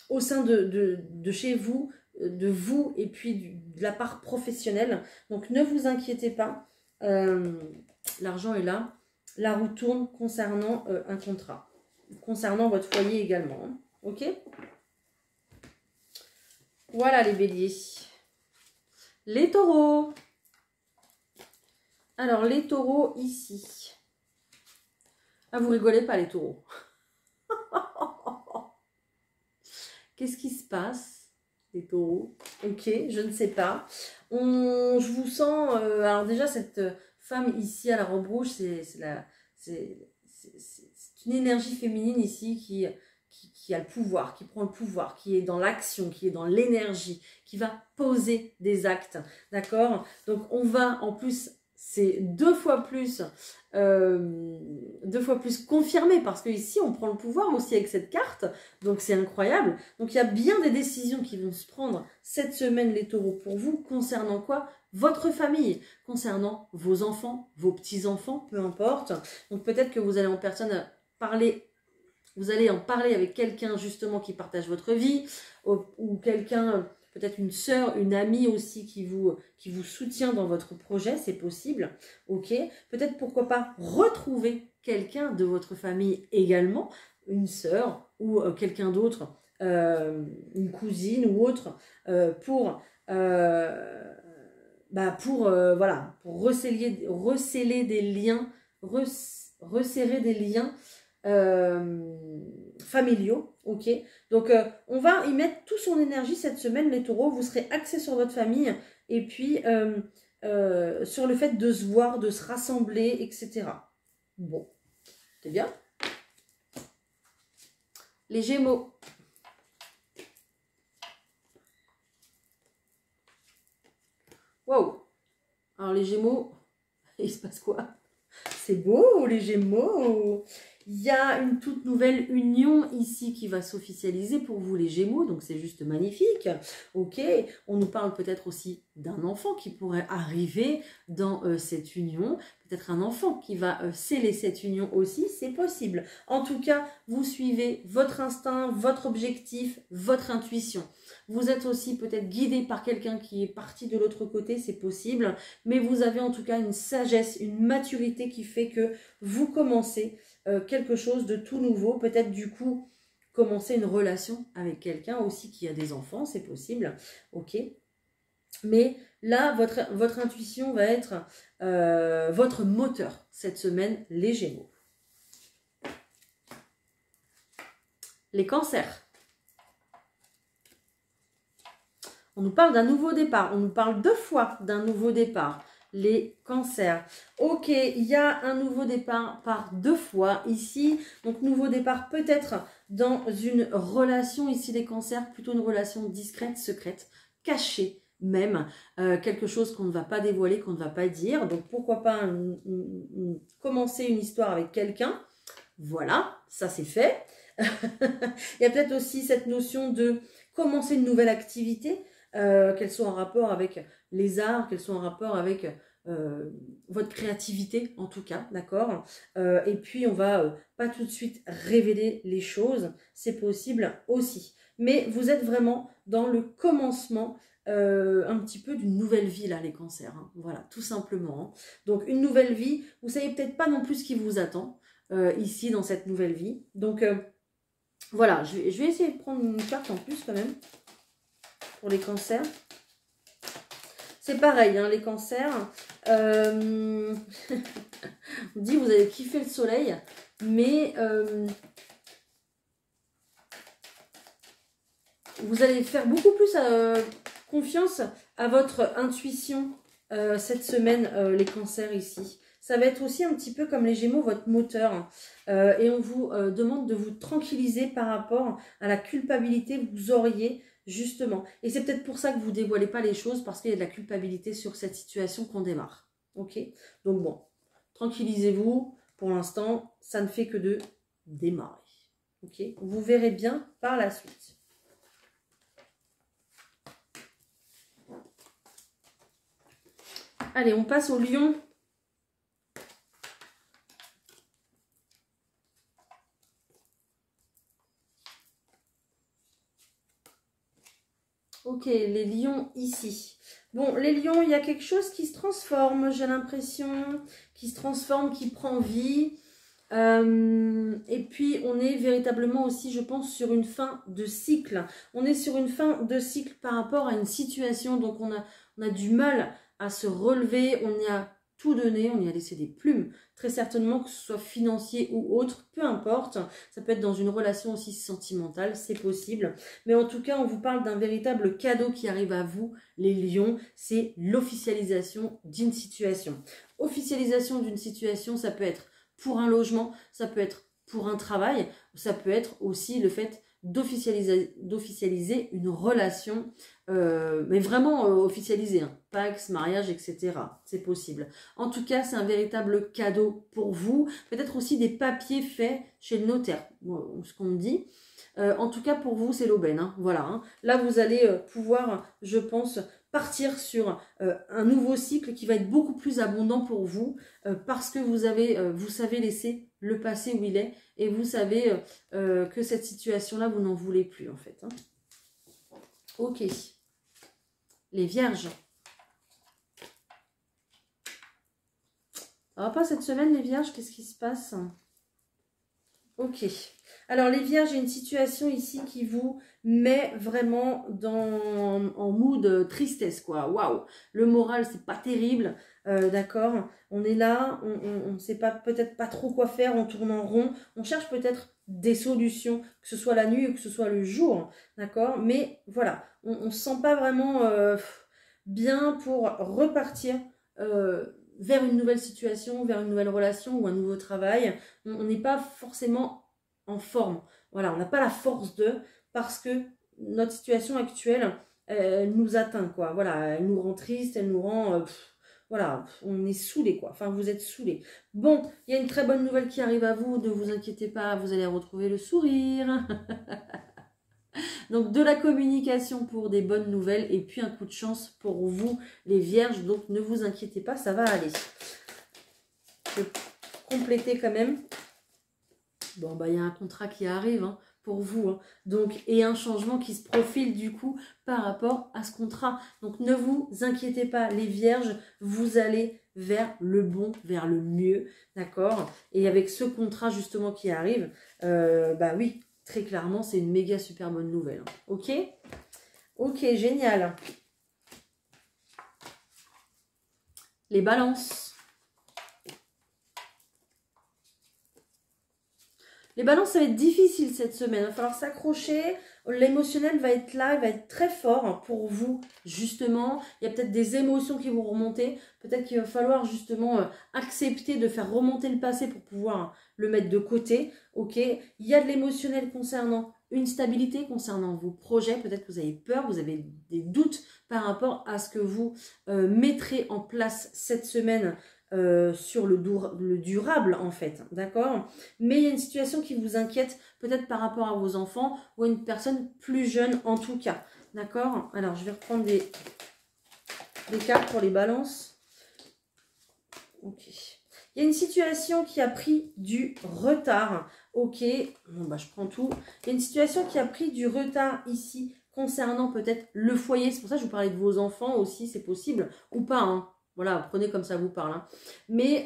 au sein de chez vous, de vous et puis de la part professionnelle. Donc, ne vous inquiétez pas. L'argent est là. La roue tourne concernant un contrat, concernant votre foyer également. Hein. Ok? Voilà les béliers. Les taureaux. Alors, les taureaux ici. Ah, vous rigolez pas les taureaux. Qu'est-ce qui se passe, les taureaux? Ok, je ne sais pas. Je vous sens... alors déjà, cette femme ici à la robe rouge, c'est une énergie féminine ici qui a le pouvoir, qui prend le pouvoir, qui est dans l'action, qui est dans l'énergie, qui va poser des actes, d'accord? Donc on va en plus, c'est deux fois plus confirmé parce que ici on prend le pouvoir aussi avec cette carte, donc c'est incroyable. Donc il y a bien des décisions qui vont se prendre cette semaine les taureaux pour vous concernant quoi? Votre famille, concernant vos enfants, vos petits-enfants, peu importe. Donc peut-être que vous allez en personne parler, vous allez en parler avec quelqu'un justement qui partage votre vie, ou quelqu'un, peut-être une sœur, une amie aussi qui vous soutient dans votre projet, c'est possible, ok. Peut-être pourquoi pas retrouver quelqu'un de votre famille également, une sœur ou quelqu'un d'autre, une cousine ou autre, pour voilà, pour resserrer des liens, resserrer des liens familiaux, ok. Donc on va y mettre toute son énergie cette semaine les taureaux, vous serez axés sur votre famille et puis sur le fait de se voir, de se rassembler, etc. Bon, c'est bien. Les Gémeaux. Waouh. Alors les Gémeaux, il se passe quoi? C'est beau les Gémeaux. Il y a une toute nouvelle union ici qui va s'officialiser pour vous les Gémeaux, donc c'est juste magnifique. Ok, on nous parle peut-être aussi d'un enfant qui pourrait arriver dans cette union, peut-être un enfant qui va sceller cette union aussi, c'est possible. En tout cas, vous suivez votre instinct, votre objectif, votre intuition. Vous êtes aussi peut-être guidé par quelqu'un qui est parti de l'autre côté, c'est possible, mais vous avez en tout cas une sagesse, une maturité qui fait que vous commencez quelque chose de tout nouveau, peut-être du coup commencer une relation avec quelqu'un aussi qui a des enfants, c'est possible, ok. Mais là, votre intuition va être votre moteur cette semaine, les Gémeaux. Les Cancers. On nous parle d'un nouveau départ. On nous parle 2 fois d'un nouveau départ. Les Cancers. Ok, il y a un nouveau départ par 2 fois ici. Donc, nouveau départ peut-être dans une relation ici, les Cancers. Plutôt une relation discrète, secrète, cachée même. Quelque chose qu'on ne va pas dévoiler, qu'on ne va pas dire. Donc, pourquoi pas commencer une histoire avec quelqu'un. Voilà, ça c'est fait. Il y a peut-être aussi cette notion de commencer une nouvelle activité. Qu'elles soient en rapport avec les arts, qu'elles soient en rapport avec votre créativité en tout cas, d'accord. Et puis on va pas tout de suite révéler les choses, c'est possible aussi. Mais vous êtes vraiment dans le commencement un petit peu d'une nouvelle vie là, les Cancers, hein. Voilà, tout simplement. Hein. Donc une nouvelle vie, vous savez peut-être pas non plus ce qui vous attend ici dans cette nouvelle vie. Donc voilà, je vais essayer de prendre une carte en plus quand même. Pour les Cancers. C'est pareil, hein, les Cancers. On dit vous avez kiffé le soleil, mais vous allez faire beaucoup plus confiance à votre intuition cette semaine, les Cancers ici. Ça va être aussi un petit peu comme les Gémeaux, votre moteur. Et on vous demande de vous tranquilliser par rapport à la culpabilité que vous auriez justement. Et c'est peut-être pour ça que vous ne dévoilez pas les choses, parce qu'il y a de la culpabilité sur cette situation qu'on démarre. Ok? Donc bon, tranquillisez-vous. Pour l'instant, ça ne fait que de démarrer. Ok? Vous verrez bien par la suite. Allez, on passe au Lion. Ok, les lions ici. Bon, les lions, il y a quelque chose qui se transforme, j'ai l'impression, qui se transforme, qui prend vie. Et puis, on est véritablement aussi, je pense, sur une fin de cycle. On est sur une fin de cycle par rapport à une situation. Donc, on a du mal à se relever. On y a tout donné. On y a laissé des plumes. Très certainement, que ce soit financier ou autre, peu importe. Ça peut être dans une relation aussi sentimentale, c'est possible. Mais en tout cas, on vous parle d'un véritable cadeau qui arrive à vous, les lions. C'est l'officialisation d'une situation. Officialisation d'une situation, ça peut être pour un logement, ça peut être pour un travail, ça peut être aussi le fait d'officialiser une relation, mais vraiment officialiser, hein, Pax, mariage, etc. C'est possible. En tout cas, c'est un véritable cadeau pour vous. Peut-être aussi des papiers faits chez le notaire, ce qu'on me dit. En tout cas, pour vous, c'est l'aubaine. Hein, voilà. Hein. Là, vous allez pouvoir, je pense, partir sur un nouveau cycle qui va être beaucoup plus abondant pour vous parce que vous savez laisser le passé où il est et vous savez que cette situation-là, vous n'en voulez plus en fait. Hein. Ok. Les vierges. Ça va pas cette semaine, les vierges? Qu'est-ce qui se passe? Ok. Alors, les vierges, j'ai une situation ici qui vous met vraiment en mood tristesse, quoi. Waouh! Le moral, c'est pas terrible, d'accord? On est là, on ne sait pas, peut-être pas trop quoi faire, on tourne en rond. On cherche peut-être des solutions, que ce soit la nuit ou que ce soit le jour, d'accord? Mais voilà, on ne se sent pas vraiment bien pour repartir vers une nouvelle situation, vers une nouvelle relation ou un nouveau travail. On n'est pas forcément en forme. Voilà, on n'a pas la force parce que notre situation actuelle, elle nous atteint, quoi. Voilà, elle nous rend triste, elle nous rend... voilà, on est saoulés, quoi. Enfin, vous êtes saoulés. Bon, il y a une très bonne nouvelle qui arrive à vous, ne vous inquiétez pas, vous allez retrouver le sourire. Donc, de la communication pour des bonnes nouvelles et puis un coup de chance pour vous, les vierges. Donc, ne vous inquiétez pas, ça va aller. Je vais compléter quand même. Bon, bah, il y a un contrat qui arrive hein, pour vous. Hein. Donc, et un changement qui se profile du coup par rapport à ce contrat. Donc, ne vous inquiétez pas, les vierges, vous allez vers le bon, vers le mieux. D'accord? Et avec ce contrat justement qui arrive, bah oui, très clairement, c'est une méga super bonne nouvelle. Hein. Ok? Ok, génial. Les balances. Les balances, ça va être difficile cette semaine. Il va falloir s'accrocher. L'émotionnel va être là, il va être très fort pour vous, justement. Il y a peut-être des émotions qui vont remonter. Peut-être qu'il va falloir justement accepter de faire remonter le passé pour pouvoir le mettre de côté. Ok. Il y a de l'émotionnel concernant une stabilité, concernant vos projets. Peut-être que vous avez peur, vous avez des doutes par rapport à ce que vous mettrez en place cette semaine. Sur le durable en fait, d'accord? Mais il y a une situation qui vous inquiète peut-être par rapport à vos enfants ou à une personne plus jeune en tout cas, d'accord? Alors je vais reprendre des cartes pour les balances. Ok. Il y a une situation qui a pris du retard, ok? Bon bah je prends tout. Il y a une situation qui a pris du retard ici concernant peut-être le foyer, c'est pour ça que je vous parlais de vos enfants aussi, c'est possible, ou pas, hein. Voilà, prenez comme ça vous parle. Hein. Mais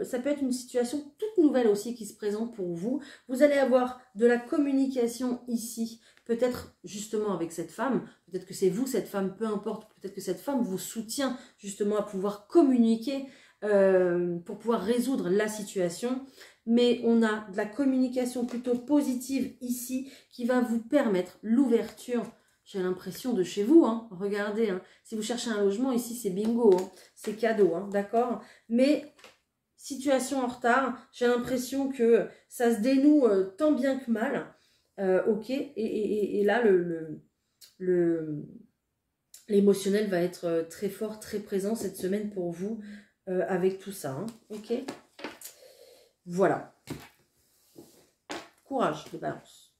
ça peut être une situation toute nouvelle aussi qui se présente pour vous. Vous allez avoir de la communication ici, peut-être justement avec cette femme. Peut-être que c'est vous, cette femme, peu importe. Peut-être que cette femme vous soutient justement à pouvoir communiquer pour pouvoir résoudre la situation. Mais on a de la communication plutôt positive ici qui va vous permettre l'ouverture. J'ai l'impression de chez vous, hein. Regardez, hein. Si vous cherchez un logement, ici c'est bingo, hein. C'est cadeau, hein. D'accord? Mais situation en retard, j'ai l'impression que ça se dénoue tant bien que mal, ok? Et là, l'émotionnel va être très fort, très présent cette semaine pour vous, avec tout ça, hein. Ok? Voilà. Courage, les balances.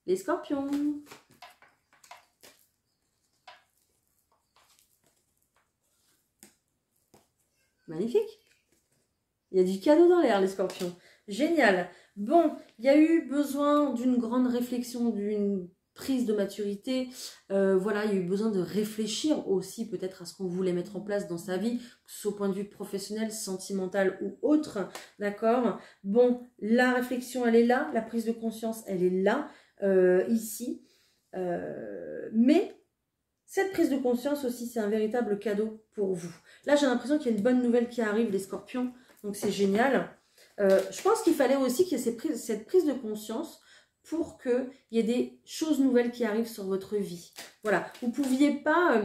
Les scorpions. Magnifique. Il y a du cadeau dans l'air, les scorpions. Génial. Bon, il y a eu besoin d'une grande réflexion, d'une prise de maturité. Voilà, il y a eu besoin de réfléchir aussi peut-être à ce qu'on voulait mettre en place dans sa vie, que ce soit au point de vue professionnel, sentimental ou autre. D'accord? Bon, la réflexion, elle est là. La prise de conscience, elle est là, ici. Mais cette prise de conscience aussi, c'est un véritable cadeau pour vous. Là, j'ai l'impression qu'il y a une bonne nouvelle qui arrive, les scorpions. Donc, c'est génial. Je pense qu'il fallait aussi qu'il y ait cette prise de conscience pour qu'il y ait des choses nouvelles qui arrivent sur votre vie. Voilà. Vous ne pouviez pas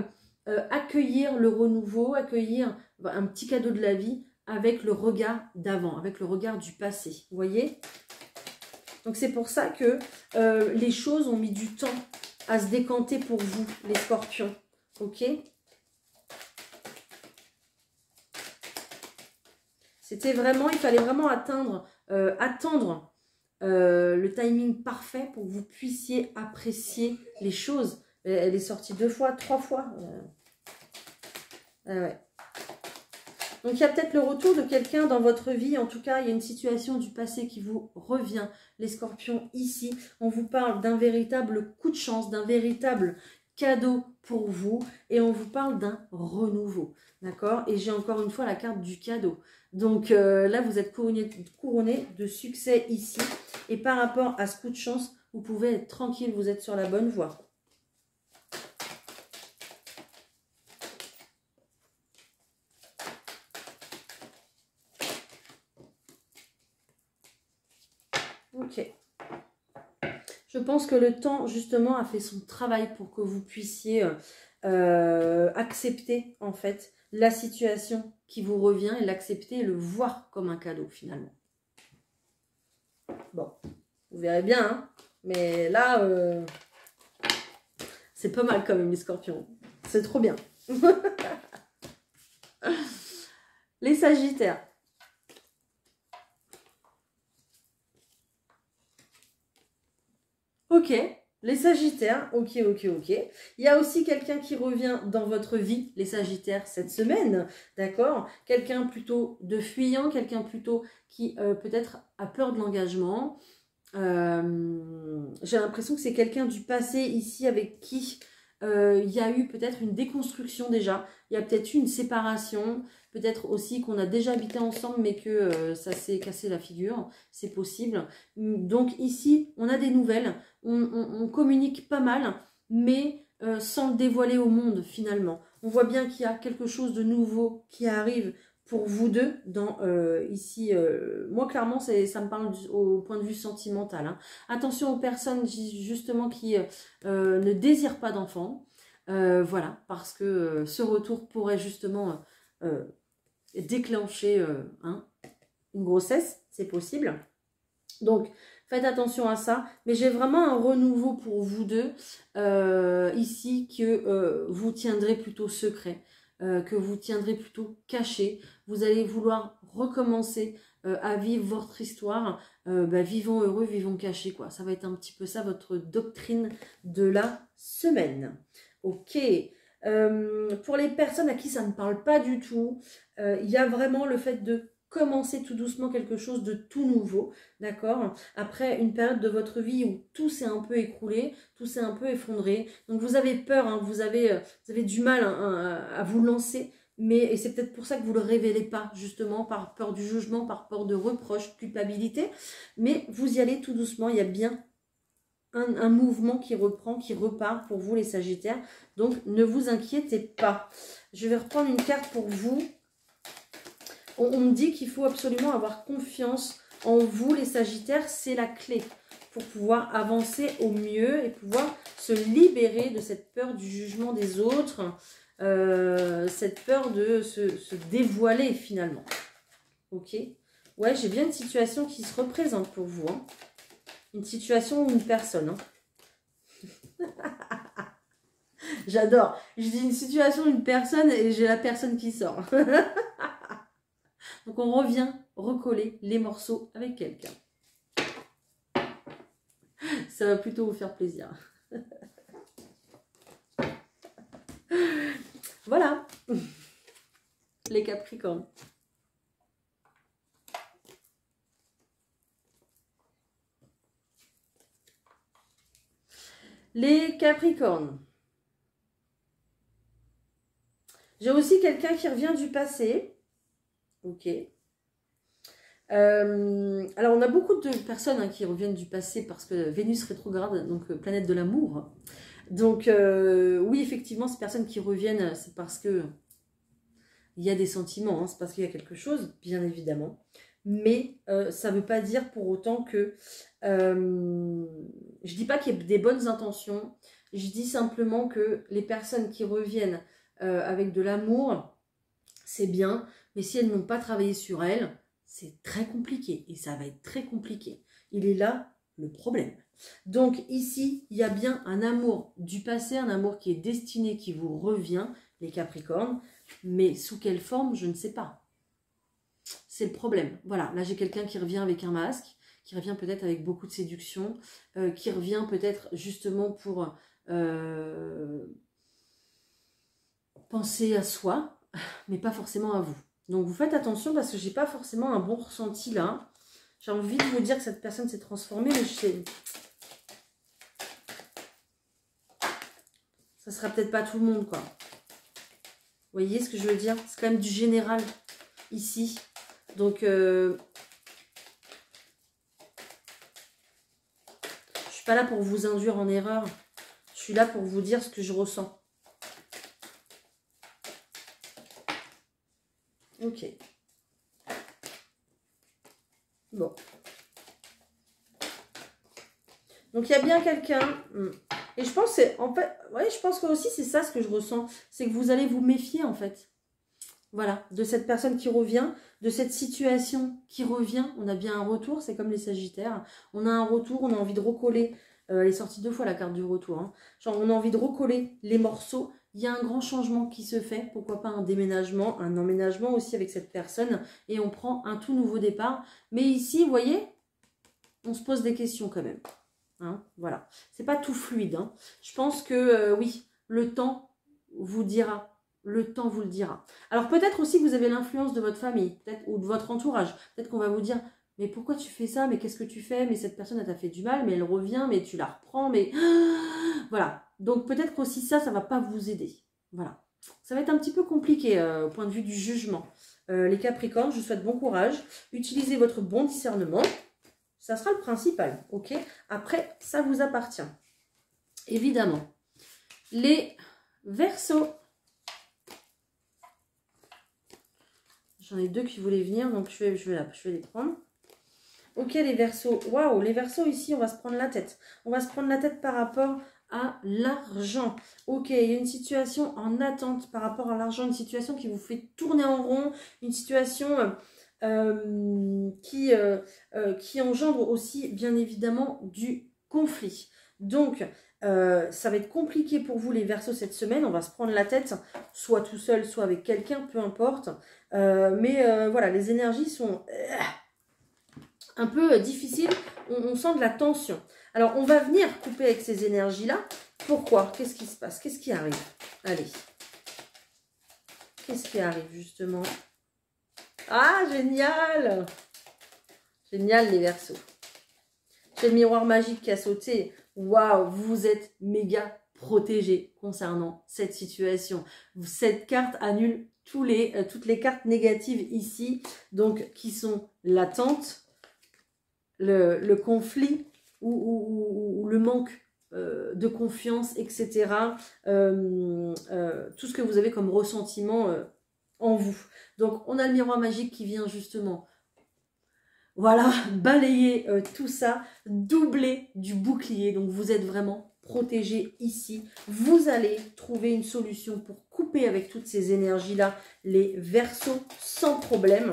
accueillir le renouveau, accueillir un petit cadeau de la vie avec le regard d'avant, avec le regard du passé. Vous voyez? Donc, c'est pour ça que les choses ont mis du temps à se décanter pour vous, les scorpions. Ok? C'était vraiment, il fallait vraiment attendre le timing parfait pour que vous puissiez apprécier les choses. Elle est sortie 2 fois, 3 fois. Ouais. Donc, il y a peut-être le retour de quelqu'un dans votre vie. En tout cas, il y a une situation du passé qui vous revient. Les scorpions, ici, on vous parle d'un véritable coup de chance, d'un véritable cadeau pour vous. Et on vous parle d'un renouveau. D'accord? Et j'ai encore une fois la carte du cadeau. Donc, là, vous êtes couronné de succès ici. Et par rapport à ce coup de chance, vous pouvez être tranquille. Vous êtes sur la bonne voie. Ok. Je pense que le temps, justement, a fait son travail pour que vous puissiez accepter, en fait, la situation qui vous revient et l'accepter et le voir comme un cadeau, finalement. Bon, vous verrez bien, hein. Mais là, c'est pas mal quand même, les scorpions. C'est trop bien. Les sagittaires. Ok, les sagittaires, ok. Il y a aussi quelqu'un qui revient dans votre vie, les sagittaires, cette semaine, d'accord? Quelqu'un plutôt de fuyant, quelqu'un plutôt qui peut-être a peur de l'engagement. J'ai l'impression que c'est quelqu'un du passé ici avec qui il y a eu peut-être une déconstruction déjà. Il y a peut-être eu une séparation, Peut-être aussi qu'on a déjà habité ensemble, mais que ça s'est cassé la figure. C'est possible. Donc ici, on a des nouvelles. On communique pas mal, mais sans le dévoiler au monde finalement. On voit bien qu'il y a quelque chose de nouveau qui arrive pour vous deux. Ici, moi clairement, ça me parle au point de vue sentimental. Hein. Attention aux personnes justement qui ne désirent pas d'enfants. Voilà, parce que ce retour pourrait justement déclencher une grossesse, c'est possible. Donc, faites attention à ça. Mais j'ai vraiment un renouveau pour vous deux ici que vous tiendrez plutôt secret, que vous tiendrez plutôt caché. Vous allez vouloir recommencer à vivre votre histoire. Vivons heureux, vivons cachés, quoi. Ça va être un petit peu ça votre doctrine de la semaine. Ok. Pour les personnes à qui ça ne parle pas du tout, il y a vraiment le fait de commencer tout doucement quelque chose de tout nouveau, d'accord? Après une période de votre vie où tout s'est un peu écroulé, tout s'est un peu effondré, donc vous avez peur, hein, vous avez du mal à vous lancer, et c'est peut-être pour ça que vous ne le révélez pas, justement, par peur du jugement, par peur de reproche, culpabilité, mais vous y allez tout doucement, il y a bien un mouvement qui reprend, qui repart pour vous les Sagittaires. Donc, ne vous inquiétez pas. Je vais reprendre une carte pour vous. On me dit qu'il faut absolument avoir confiance en vous les Sagittaires. C'est la clé pour pouvoir avancer au mieux et pouvoir se libérer de cette peur du jugement des autres. Cette peur de se dévoiler finalement. Ok. Ouais, j'ai bien une situation qui se représente pour vous. Hein. Une situation ou une personne. Hein. J'adore. Je dis une situation, une personne et j'ai la personne qui sort. Donc on revient recoller les morceaux avec quelqu'un. Ça va plutôt vous faire plaisir. Voilà. Les Capricornes. Les Capricornes. J'ai aussi quelqu'un qui revient du passé. Ok. Alors, on a beaucoup de personnes hein, qui reviennent du passé parce que Vénus rétrograde, donc planète de l'amour. Donc, oui, effectivement, ces personnes qui reviennent, c'est parce que il y a des sentiments, hein, c'est parce qu'il y a quelque chose, bien évidemment. Mais ça ne veut pas dire pour autant que... je dis pas qu'il y a des bonnes intentions, je dis simplement que les personnes qui reviennent avec de l'amour, c'est bien, mais si elles n'ont pas travaillé sur elles, c'est très compliqué, et ça va être très compliqué. Il est là le problème. Donc ici, il y a bien un amour du passé, un amour qui est destiné, qui vous revient, les Capricornes, mais sous quelle forme, je ne sais pas. C'est le problème. Voilà, là j'ai quelqu'un qui revient avec un masque, qui revient peut-être avec beaucoup de séduction, qui revient peut-être justement pour penser à soi, mais pas forcément à vous. Donc vous faites attention parce que j'ai pas forcément un bon ressenti là. J'ai envie de vous dire que cette personne s'est transformée, mais je sais... Ça sera peut-être pas tout le monde, quoi. Vous voyez ce que je veux dire? C'est quand même du général ici. Donc, je suis pas là pour vous induire en erreur. Je suis là pour vous dire ce que je ressens. Ok. Bon. Donc, il y a bien quelqu'un... Et je pense que en fait, ouais, je pense que aussi c'est ça ce que je ressens. C'est que vous allez vous méfier, en fait. Voilà, de cette personne qui revient, de cette situation qui revient. On a bien un retour, c'est comme les Sagittaires. On a un retour, on a envie de recoller. Elle est sortie 2 fois la carte du retour. Hein. Genre, on a envie de recoller les morceaux. Il y a un grand changement qui se fait. Pourquoi pas un déménagement, un emménagement aussi avec cette personne. Et on prend un tout nouveau départ. Mais ici, vous voyez, on se pose des questions quand même. Hein, voilà. C'est pas tout fluide. Hein. Je pense que, oui, le temps vous dira. Le temps vous le dira. Alors peut-être aussi que vous avez l'influence de votre famille, peut-être, ou de votre entourage. Peut-être qu'on va vous dire, mais pourquoi tu fais ça? Mais qu'est-ce que tu fais? Mais cette personne, elle t'a fait du mal, mais elle revient, mais tu la reprends, mais... Voilà. Donc peut-être qu'aussi ça, ça ne va pas vous aider. Voilà. ça va être un petit peu compliqué au point de vue du jugement. Les Capricornes, je vous souhaite bon courage. Utilisez votre bon discernement. Ça sera le principal, ok? Après, ça vous appartient. Évidemment. Les Verseaux. J'en ai deux qui voulaient venir, donc je vais les prendre. Ok, les Verseaux. Waouh, les Verseaux, ici, on va se prendre la tête. On va se prendre la tête par rapport à l'argent. Ok, il y a une situation en attente par rapport à l'argent, une situation qui vous fait tourner en rond, une situation qui engendre aussi, bien évidemment, du conflit. Donc, ça va être compliqué pour vous, les Verseaux, cette semaine. On va se prendre la tête, soit tout seul, soit avec quelqu'un, peu importe. Mais voilà, les énergies sont un peu difficiles. On sent de la tension. Alors, on va venir couper avec ces énergies-là. Pourquoi? Qu'est-ce qui se passe? Qu'est-ce qui arrive? Allez. Qu'est-ce qui arrive, justement? Ah, génial! Génial, les Verseaux. J'ai le miroir magique qui a sauté. Waouh, vous êtes méga protégés concernant cette situation. Cette carte annule toutes les cartes négatives ici, donc qui sont latentes, le conflit ou le manque de confiance, etc. Tout ce que vous avez comme ressentiment en vous. Donc, on a le miroir magique qui vient justement, voilà, balayer tout ça, doubler du bouclier. Donc, vous êtes vraiment protégé ici. Vous allez trouver une solution pour couper avec toutes ces énergies-là les Verseaux sans problème.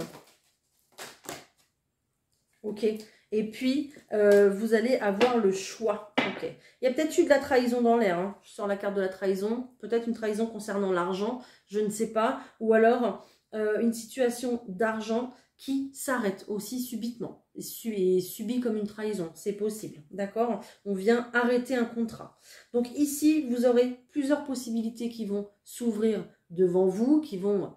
Ok. Et puis, vous allez avoir le choix. Ok. Il y a peut-être eu de la trahison dans l'air. Hein. Je sors la carte de la trahison. Peut-être une trahison concernant l'argent. Je ne sais pas. Ou alors, une situation d'argent qui s'arrête aussi subitement. Et subie comme une trahison. C'est possible. D'accord? On vient arrêter un contrat. Donc ici, vous aurez plusieurs possibilités qui vont s'ouvrir devant vous, qui vont...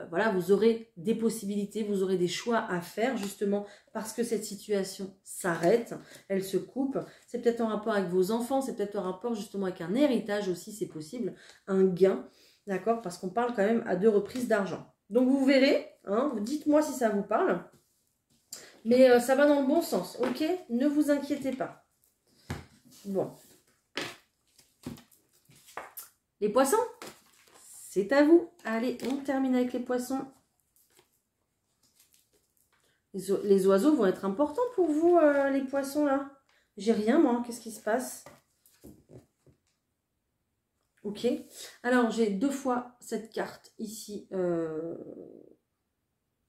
voilà, vous aurez des possibilités, vous aurez des choix à faire justement parce que cette situation s'arrête, elle se coupe. C'est peut-être en rapport avec vos enfants, c'est peut-être en rapport justement avec un héritage aussi, c'est possible, un gain, d'accord? Parce qu'on parle quand même à 2 reprises d'argent. Donc vous verrez, hein, dites-moi si ça vous parle, mais ça va dans le bon sens, ok? Ne vous inquiétez pas. Bon. Les poissons? C'est à vous. Allez, on termine avec les poissons. Les oiseaux vont être importants pour vous, les poissons, là. J'ai rien, moi. Qu'est-ce qui se passe? Ok. Alors, j'ai 2 fois cette carte ici.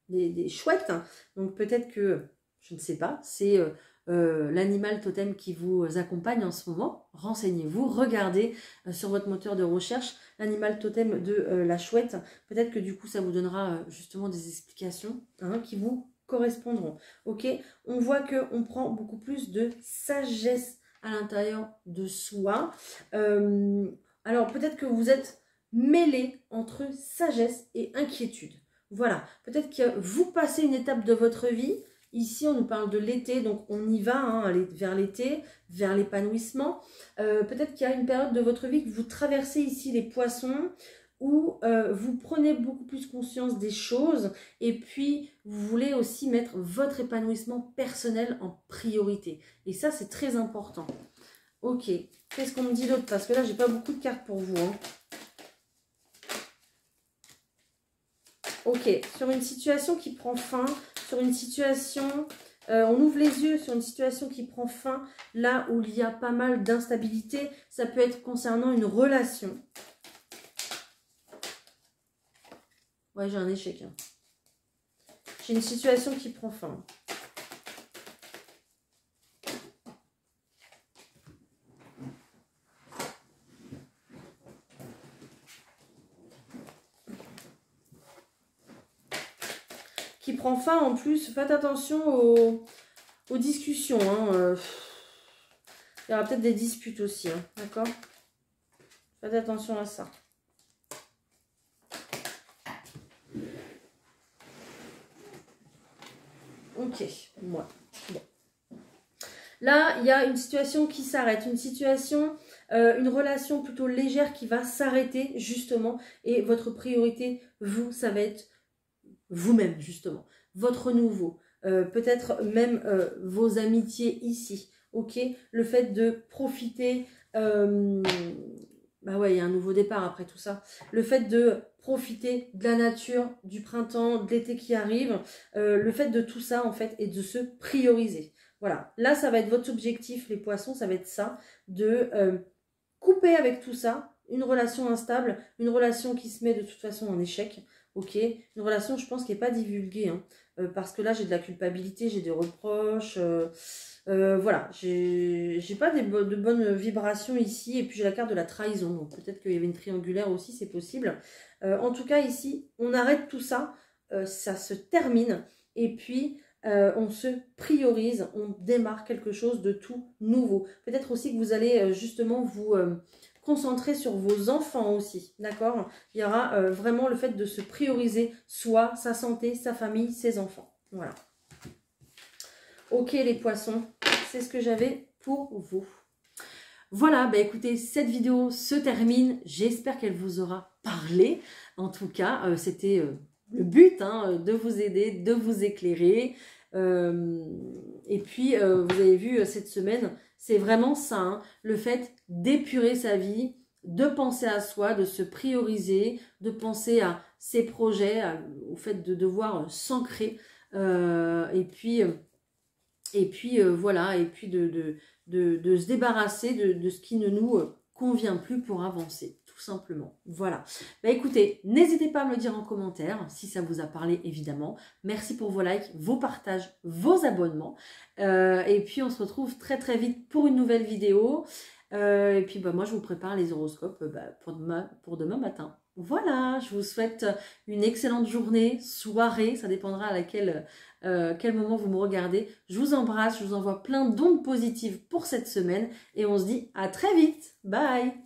Des chouettes. Donc, peut-être que, je ne sais pas, c'est... l'animal totem qui vous accompagne en ce moment. Renseignez-vous, regardez sur votre moteur de recherche l'animal totem de la chouette. Peut-être que du coup, ça vous donnera justement des explications qui vous correspondront. Ok, on voit qu'on prend beaucoup plus de sagesse à l'intérieur de soi. Alors, peut-être que vous êtes mêlé entre sagesse et inquiétude. Voilà, peut-être que vous passez une étape de votre vie. Ici, on nous parle de l'été, donc on y va, hein, aller vers l'été, vers l'épanouissement. Peut-être qu'il y a une période de votre vie que vous traversez ici les poissons, où vous prenez beaucoup plus conscience des choses, et puis vous voulez aussi mettre votre épanouissement personnel en priorité. Et ça, c'est très important. Ok, qu'est-ce qu'on me dit d'autre? Parce que là, j'ai pas beaucoup de cartes pour vous. Hein. Ok, sur une situation qui prend fin, sur une situation, on ouvre les yeux sur une situation qui prend fin, là où il y a pas mal d'instabilité, ça peut être concernant une relation. Ouais, j'ai un échec. Hein. J'ai une situation qui prend fin. Qui prend fin en plus, faites attention aux discussions. Hein. Il y aura peut-être des disputes aussi, hein, d'accord? Faites attention à ça. Ok, moi. Bon. Là, il y a une situation qui s'arrête, une situation une relation plutôt légère qui va s'arrêter justement, et votre priorité, vous, ça va être vous-même justement, votre renouveau, peut-être même vos amitiés ici, ok, le fait de profiter, bah ouais, il y a un nouveau départ après tout ça, le fait de profiter de la nature, du printemps, de l'été qui arrive, le fait de tout ça en fait, et de se prioriser. Voilà, là ça va être votre objectif les poissons, ça va être ça, de couper avec tout ça, une relation instable, une relation qui se met de toute façon en échec, ok, une relation je pense qui n'est pas divulguée, hein, parce que là j'ai de la culpabilité, j'ai des reproches, voilà, j'ai pas de bonnes vibrations ici, et puis j'ai la carte de la trahison, donc peut-être qu'il y avait une triangulaire aussi, c'est possible. En tout cas ici, on arrête tout ça, ça se termine, et puis on se priorise, on démarre quelque chose de tout nouveau. Peut-être aussi que vous allez justement vous concentrer sur vos enfants aussi, d'accord? Il y aura vraiment le fait de se prioriser soi, sa santé, sa famille, ses enfants. Voilà. Ok les poissons, c'est ce que j'avais pour vous. Voilà, bah écoutez, cette vidéo se termine. J'espère qu'elle vous aura parlé. En tout cas, c'était le but, hein, de vous aider, de vous éclairer. Et puis, vous avez vu cette semaine, c'est vraiment ça, hein, le fait d'épurer sa vie, de penser à soi, de se prioriser, de penser à ses projets, au fait de devoir s'ancrer. Et puis voilà, et puis de se débarrasser de ce qui ne nous convient plus pour avancer, tout simplement. Voilà. Bah écoutez, n'hésitez pas à me le dire en commentaire, si ça vous a parlé, évidemment. Merci pour vos likes, vos partages, vos abonnements. Et puis, on se retrouve très très vite pour une nouvelle vidéo. Et puis, bah, moi, je vous prépare les horoscopes pour demain matin. Voilà, je vous souhaite une excellente journée, soirée, ça dépendra à quel moment vous me regardez. Je vous embrasse, je vous envoie plein d'ondes positives pour cette semaine et on se dit à très vite. Bye!